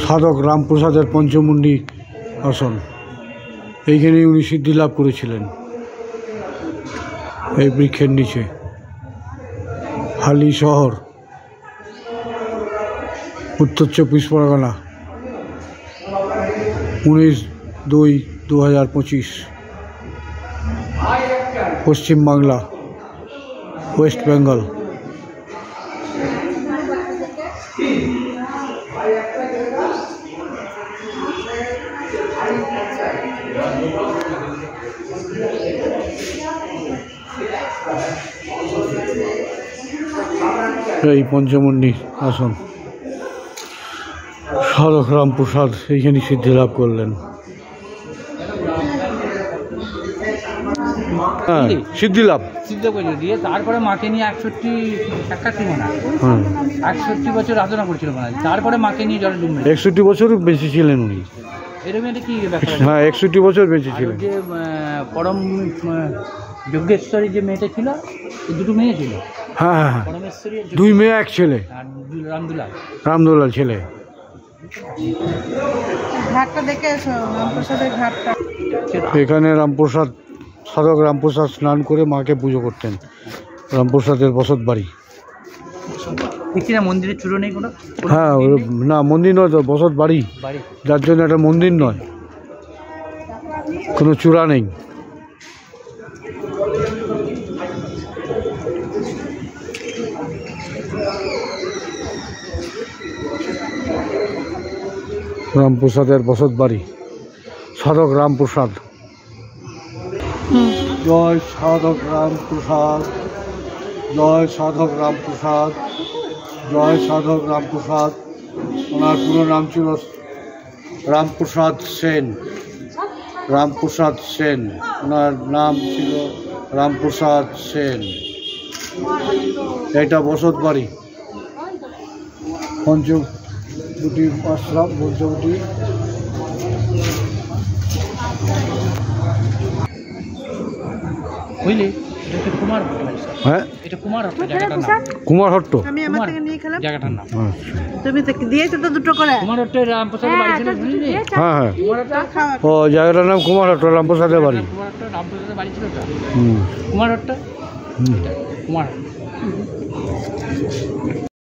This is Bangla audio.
সাধক রামপ্রসাদের পঞ্চমুণ্ডী আসন, এইখানেই উনি সিদ্ধি লাভ করেছিলেন। এই বৃক্ষের নিচে হালি শহর, উত্তর 24 পরগনা, 19/2/2025, পশ্চিমবাংলা, ওয়েস্ট বেঙ্গল। এই পঞ্চমুণ্ডী আসন সাধক রামপ্রসাদ এইখানে সিদ্ধি লাভ করলেন। হ্যাঁ, সিদ্ধি লাভ করে দিয়ে তারপরে মাকে নিয়ে 61 বছর সাধনা করছিল মনে হয়। তারপরে মাকে নিয়ে জলে ডুব 61 বছর বেঁচে ছিলেন উনি। এরকম এটা কি ব্যাপার? হ্যাঁ, 61 বছর বেঁচে ছিলেন। যে পরম যজ্ঞেশ্বরী যে মেয়েটা ছিল, দুটো মেয়ে ছিল। হ্যাঁ হ্যাঁ, পরমেশ্বরী 2 মেয়ে 1 ছেলে, রামদুলাল ছেলে। ঘাটটা দেখে এসো, রামপ্রসাদের ঘাটটা। এখানে রামপ্রসাদ, সাধক রামপ্রসাদ স্নান করে মাকে পুজো করতেন। রামপ্রসাদের বসত বাড়ি। দেখছি না মন্দিরের চূড়ো নেই কোনো? হ্যাঁ, না মন্দির নয় তো, বসত বাড়ি, যার জন্য একটা মন্দির নয়, কোনো চূড়া নেই। রামপ্রসাদের বসত বাড়ি, সাধক রামপ্রসাদ। জয় সাধক রামপ্রসাদ, জয় সাধক রামপ্রসাদ, জয় সাধক রামপ্রসাদ। ওনার পুরো নাম ছিল রামপ্রসাদ সেন। রামপ্রসাদ সেন, ওনার নাম ছিল রামপ্রসাদ সেন। এটা বসত বাড়ি, পঞ্চবটি আশ্রম, পঞ্চবটি। বুঝলি, হ্যাঁ, এটা কুমারহট্ট জায়গাটার নাম। কুমারহট্ট, আমি আমার থেকে নিয়ে খেলাম জায়গাটার নাম। তুমি দিয়েছো তো দুটো করে। কুমারহট্টের রামপ্রসাদের বাড়ি ছিল, বুঝলি? হ্যাঁ হ্যাঁ, ও জায়গাটার নাম কুমারহট্ট, রামপ্রসাদের বাড়ি। কুমারহট্ট রামপ্রসাদের বাড়ি ছিল তো। হুম, কুমারহট্ট, কুমারহট্ট।